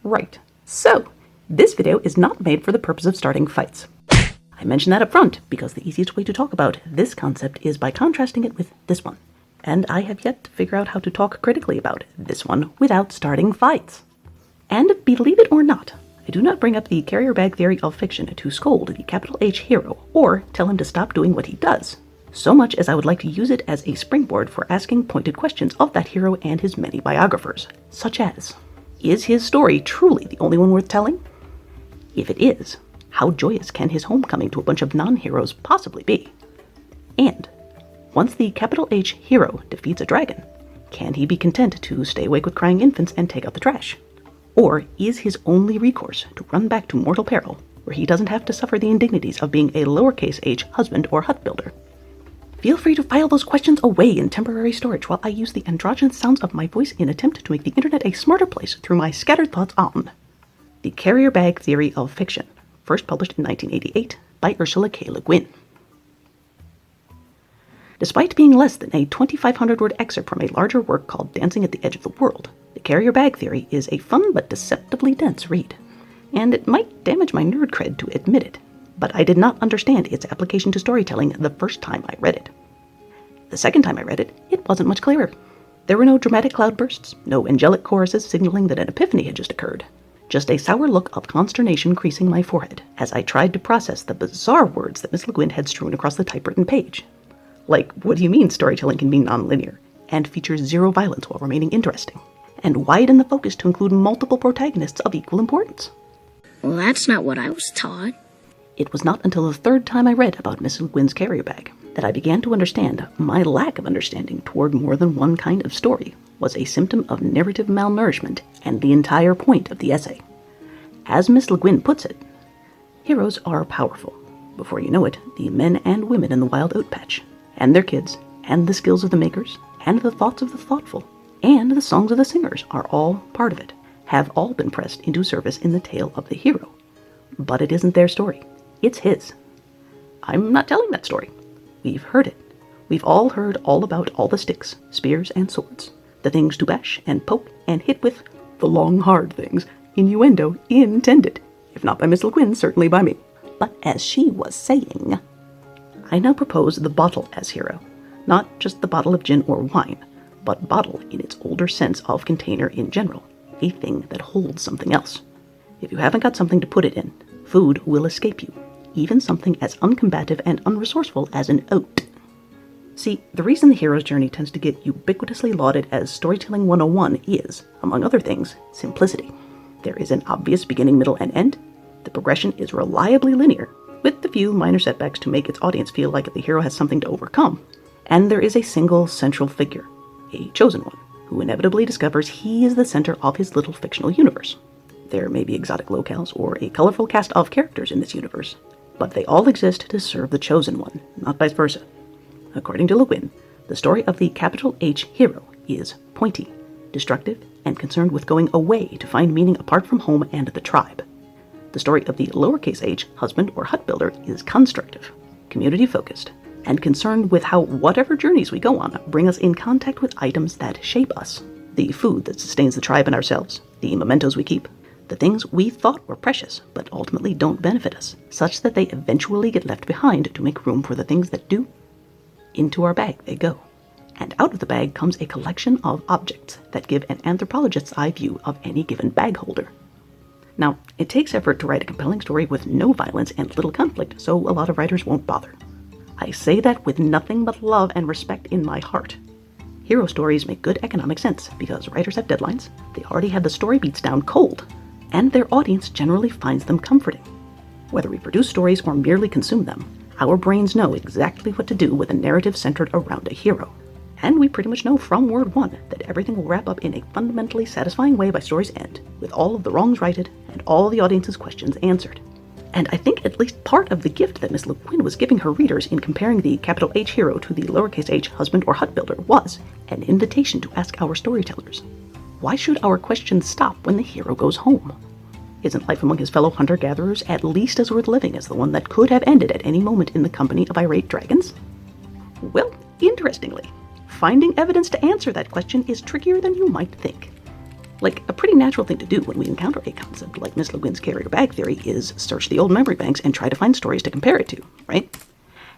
Right. So, this video is not made for the purpose of starting fights. I mention that up front because the easiest way to talk about this concept is by contrasting it with this one. And I have yet to figure out how to talk critically about this one without starting fights. And believe it or not, I do not bring up the carrier bag theory of fiction to scold the capital H hero or tell him to stop doing what he does, so much as I would like to use it as a springboard for asking pointed questions of that hero and his many biographers, such as, is his story truly the only one worth telling? If it is, how joyous can his homecoming to a bunch of non-heroes possibly be? And, once the capital H hero defeats a dragon, can he be content to stay awake with crying infants and take out the trash? Or is his only recourse to run back to mortal peril, where he doesn't have to suffer the indignities of being a lowercase h husband or hut builder? Feel free to file those questions away in temporary storage while I use the androgynous sounds of my voice in attempt to make the internet a smarter place through my scattered thoughts on the carrier bag theory of fiction, first published in 1988 by Ursula K. Guin. Despite being less than a 2,500-word excerpt from a larger work called Dancing at the Edge of the World, the carrier bag theory is a fun but deceptively dense read. And it might damage my nerd cred to admit it, but I did not understand its application to storytelling the first time I read it. The second time I read it, it wasn't much clearer. There were no dramatic cloudbursts, no angelic choruses signaling that an epiphany had just occurred. Just a sour look of consternation creasing my forehead as I tried to process the bizarre words that Miss Le Guin had strewn across the typewritten page. Like, what do you mean storytelling can be non-linear, and features zero violence while remaining interesting, and widen the focus to include multiple protagonists of equal importance? Well, that's not what I was taught. It was not until the third time I read about Miss Le Guin's carrier bag that I began to understand my lack of understanding toward more than one kind of story was a symptom of narrative malnourishment and the entire point of the essay. As Miss Le Guin puts it, heroes are powerful. Before you know it, the men and women in the wild oat patch, and their kids, and the skills of the makers, and the thoughts of the thoughtful, and the songs of the singers are all part of it, have all been pressed into service in the tale of the hero. But it isn't their story. It's his. I'm not telling that story. We've heard it. We've all heard all about all the sticks, spears, and swords, the things to bash and poke and hit with, the long hard things, innuendo intended, if not by Miss Le Guin, certainly by me. But as she was saying, I now propose the bottle as hero, not just the bottle of gin or wine, but bottle in its older sense of container in general, a thing that holds something else. If you haven't got something to put it in, food will escape you, even something as uncombative and unresourceful as an oat. See, the reason the hero's journey tends to get ubiquitously lauded as Storytelling 101 is, among other things, simplicity. There is an obvious beginning, middle, and end. The progression is reliably linear, with a few minor setbacks to make its audience feel like the hero has something to overcome. And there is a single central figure, a chosen one, who inevitably discovers he is the center of his little fictional universe. There may be exotic locales or a colorful cast of characters in this universe, but they all exist to serve the chosen one, not vice versa. According to Le Guin, the story of the capital H hero is pointy, destructive, and concerned with going away to find meaning apart from home and the tribe. The story of the lowercase h husband or hut builder is constructive, community-focused, and concerned with how whatever journeys we go on bring us in contact with items that shape us. The food that sustains the tribe and ourselves, the mementos we keep, the things we thought were precious but ultimately don't benefit us, such that they eventually get left behind to make room for the things that do. Into our bag they go, and out of the bag comes a collection of objects that give an anthropologist's eye view of any given bag holder. Now, it takes effort to write a compelling story with no violence and little conflict, so a lot of writers won't bother. I say that with nothing but love and respect in my heart. Hero stories make good economic sense because writers have deadlines, they already have the story beats down cold, and their audience generally finds them comforting. Whether we produce stories or merely consume them, our brains know exactly what to do with a narrative centered around a hero. And we pretty much know from word one that everything will wrap up in a fundamentally satisfying way by story's end, with all of the wrongs righted and all the audience's questions answered. And I think at least part of the gift that Miss Le Guin was giving her readers in comparing the capital H hero to the lowercase h husband or hut builder was an invitation to ask our storytellers, why should our questions stop when the hero goes home? Isn't life among his fellow hunter-gatherers at least as worth living as the one that could have ended at any moment in the company of irate dragons? Well, interestingly, finding evidence to answer that question is trickier than you might think. Like, a pretty natural thing to do when we encounter a concept like Miss Le Guin's carrier bag theory is search the old memory banks and try to find stories to compare it to, right?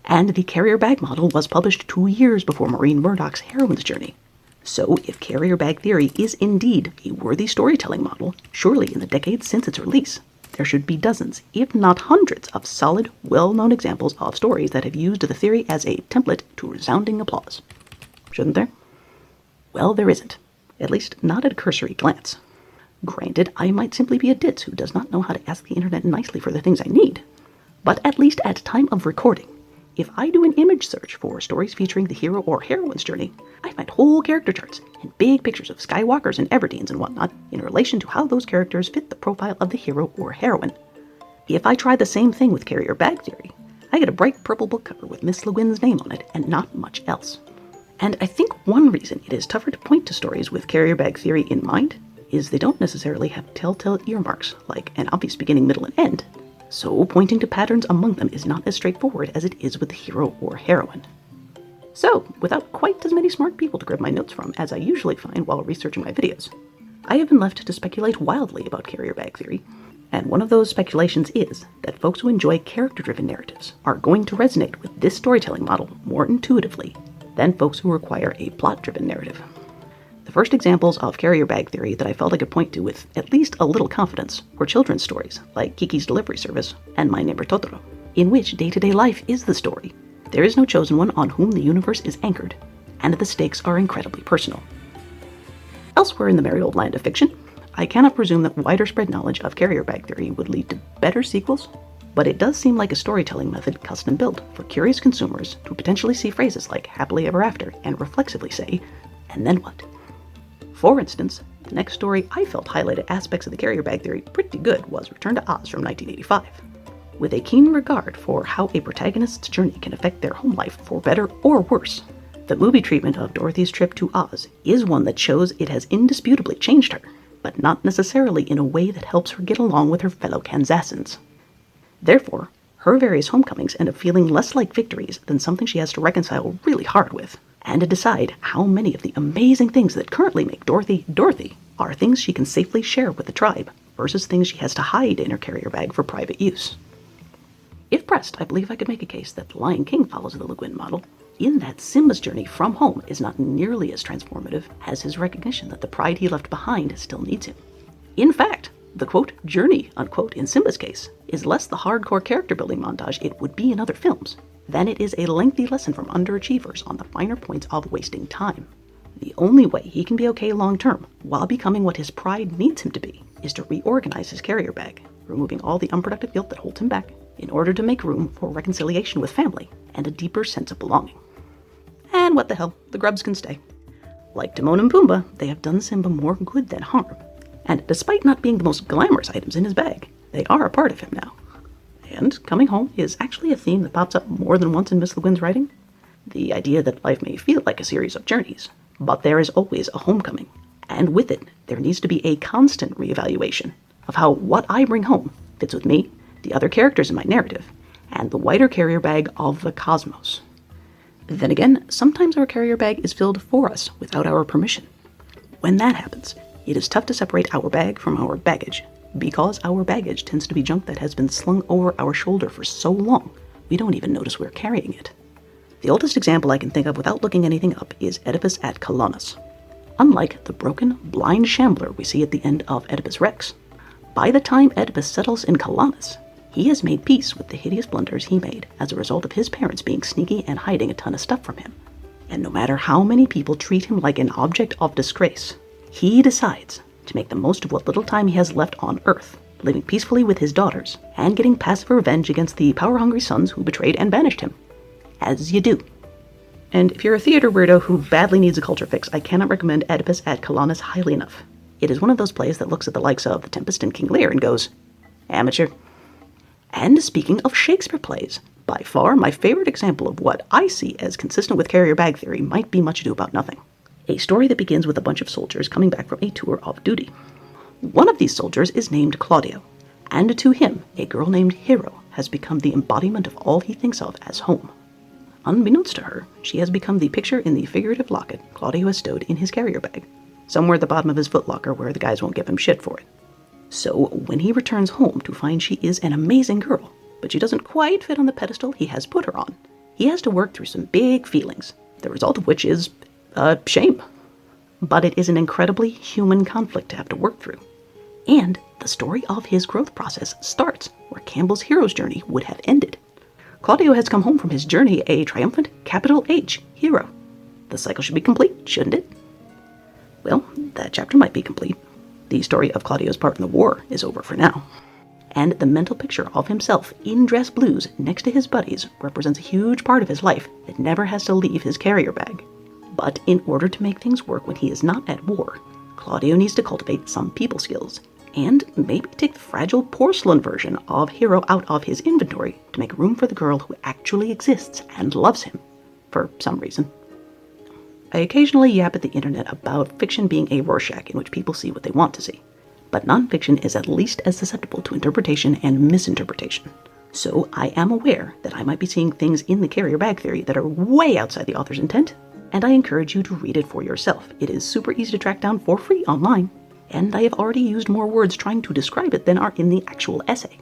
And the carrier bag model was published 2 years before Maureen Murdoch's heroine's journey. So, if carrier bag theory is indeed a worthy storytelling model, surely in the decades since its release, there should be dozens, if not hundreds, of solid, well-known examples of stories that have used the theory as a template to resounding applause. Shouldn't there? Well, there isn't. At least not at a cursory glance. Granted, I might simply be a ditz who does not know how to ask the internet nicely for the things I need. But at least at time of recording, if I do an image search for stories featuring the hero or heroine's journey, I find whole character charts and big pictures of Skywalkers and Everdeens and whatnot in relation to how those characters fit the profile of the hero or heroine. If I try the same thing with carrier bag theory, I get a bright purple book cover with Miss Le Guin's name on it and not much else. And I think one reason it is tougher to point to stories with carrier bag theory in mind is they don't necessarily have telltale earmarks, like an obvious beginning, middle, and end. So pointing to patterns among them is not as straightforward as it is with the hero or heroine. So, without quite as many smart people to grab my notes from as I usually find while researching my videos, I have been left to speculate wildly about carrier bag theory. And one of those speculations is that folks who enjoy character-driven narratives are going to resonate with this storytelling model more intuitively than folks who require a plot-driven narrative. The first examples of carrier bag theory that I felt I could point to with at least a little confidence were children's stories, like Kiki's Delivery Service and My Neighbor Totoro, in which day-to-day life is the story. There is no chosen one on whom the universe is anchored, and the stakes are incredibly personal. Elsewhere in the merry old land of fiction, I cannot presume that wider spread knowledge of carrier bag theory would lead to better sequels, but it does seem like a storytelling method custom built for curious consumers to potentially see phrases like happily ever after and reflexively say, and then what? For instance, the next story I felt highlighted aspects of the carrier bag theory pretty good was Return to Oz from 1985. With a keen regard for how a protagonist's journey can affect their home life for better or worse, the movie treatment of Dorothy's trip to Oz is one that shows it has indisputably changed her, but not necessarily in a way that helps her get along with her fellow Kansassans. Therefore, her various homecomings end up feeling less like victories than something she has to reconcile really hard with, and to decide how many of the amazing things that currently make Dorothy Dorothy are things she can safely share with the tribe versus things she has to hide in her carrier bag for private use. If pressed, I believe I could make a case that The Lion King follows the Le Guin model, in that Simba's journey from home is not nearly as transformative as his recognition that the pride he left behind still needs him. In fact, the quote, journey, unquote, in Simba's case, is less the hardcore character building montage it would be in other films than it is a lengthy lesson from underachievers on the finer points of wasting time. The only way he can be okay long term, while becoming what his pride needs him to be, is to reorganize his carrier bag, removing all the unproductive guilt that holds him back, in order to make room for reconciliation with family and a deeper sense of belonging. And what the hell, the grubs can stay. Like Timon and Pumbaa, they have done Simba more good than harm. And despite not being the most glamorous items in his bag, they are a part of him now. And coming home is actually a theme that pops up more than once in Miss Le Guin's writing. The idea that life may feel like a series of journeys, but there is always a homecoming. And with it, there needs to be a constant reevaluation of how what I bring home fits with me, the other characters in my narrative, and the wider carrier bag of the cosmos. Then again, sometimes our carrier bag is filled for us without our permission. When that happens, it is tough to separate our bag from our baggage, because our baggage tends to be junk that has been slung over our shoulder for so long, we don't even notice we're carrying it. The oldest example I can think of without looking anything up is Oedipus at Colonus. Unlike the broken, blind shambler we see at the end of Oedipus Rex, by the time Oedipus settles in Colonus, he has made peace with the hideous blunders he made as a result of his parents being sneaky and hiding a ton of stuff from him. And no matter how many people treat him like an object of disgrace, he decides to make the most of what little time he has left on Earth, living peacefully with his daughters, and getting passive revenge against the power-hungry sons who betrayed and banished him. As you do. And if you're a theater weirdo who badly needs a culture fix, I cannot recommend Oedipus at Colonus highly enough. It is one of those plays that looks at the likes of The Tempest and King Lear and goes, amateur. And speaking of Shakespeare plays, by far my favorite example of what I see as consistent with carrier bag theory might be Much Ado About Nothing. A story that begins with a bunch of soldiers coming back from a tour of duty. One of these soldiers is named Claudio, and to him, a girl named Hero has become the embodiment of all he thinks of as home. Unbeknownst to her, she has become the picture in the figurative locket Claudio has stowed in his carrier bag, somewhere at the bottom of his footlocker where the guys won't give him shit for it. So when he returns home to find she is an amazing girl, but she doesn't quite fit on the pedestal he has put her on, he has to work through some big feelings, the result of which is, shame. But it is an incredibly human conflict to have to work through. And the story of his growth process starts where Campbell's hero's journey would have ended. Claudio has come home from his journey a triumphant, capital H, hero. The cycle should be complete, shouldn't it? Well, that chapter might be complete. The story of Claudio's part in the war is over for now. And the mental picture of himself in dress blues next to his buddies represents a huge part of his life that never has to leave his carrier bag. But in order to make things work when he is not at war, Claudio needs to cultivate some people skills, and maybe take the fragile porcelain version of Hero out of his inventory to make room for the girl who actually exists and loves him, for some reason. I occasionally yap at the internet about fiction being a Rorschach in which people see what they want to see, but nonfiction is at least as susceptible to interpretation and misinterpretation. So I am aware that I might be seeing things in the carrier bag theory that are way outside the author's intent, and I encourage you to read it for yourself. It is super easy to track down for free online, and I have already used more words trying to describe it than are in the actual essay.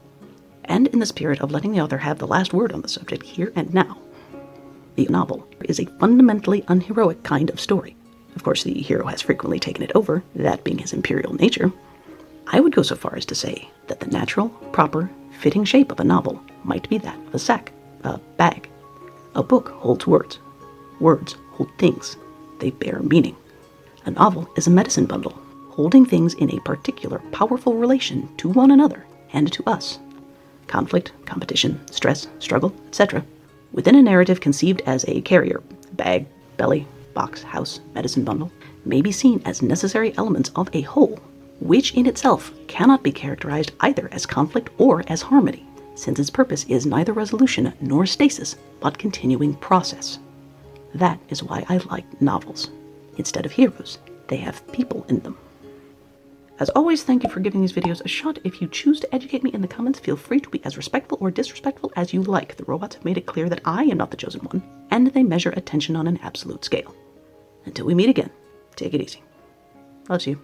And in the spirit of letting the author have the last word on the subject here and now, the novel is a fundamentally unheroic kind of story. Of course, the hero has frequently taken it over, that being his imperial nature. I would go so far as to say that the natural, proper, fitting shape of a novel might be that of a sack, a bag. A book holds words. Words hold things. They bear meaning. A novel is a medicine bundle, holding things in a particular powerful relation to one another and to us. Conflict, competition, stress, struggle, etc. within a narrative conceived as a carrier, bag, belly, box, house, medicine bundle, may be seen as necessary elements of a whole, which in itself cannot be characterized either as conflict or as harmony, since its purpose is neither resolution nor stasis, but continuing process. That is why I like novels. Instead of heroes, they have people in them. As always, thank you for giving these videos a shot. If you choose to educate me in the comments, feel free to be as respectful or disrespectful as you like. The robots have made it clear that I am not the chosen one, and they measure attention on an absolute scale. Until we meet again, take it easy. Loves you.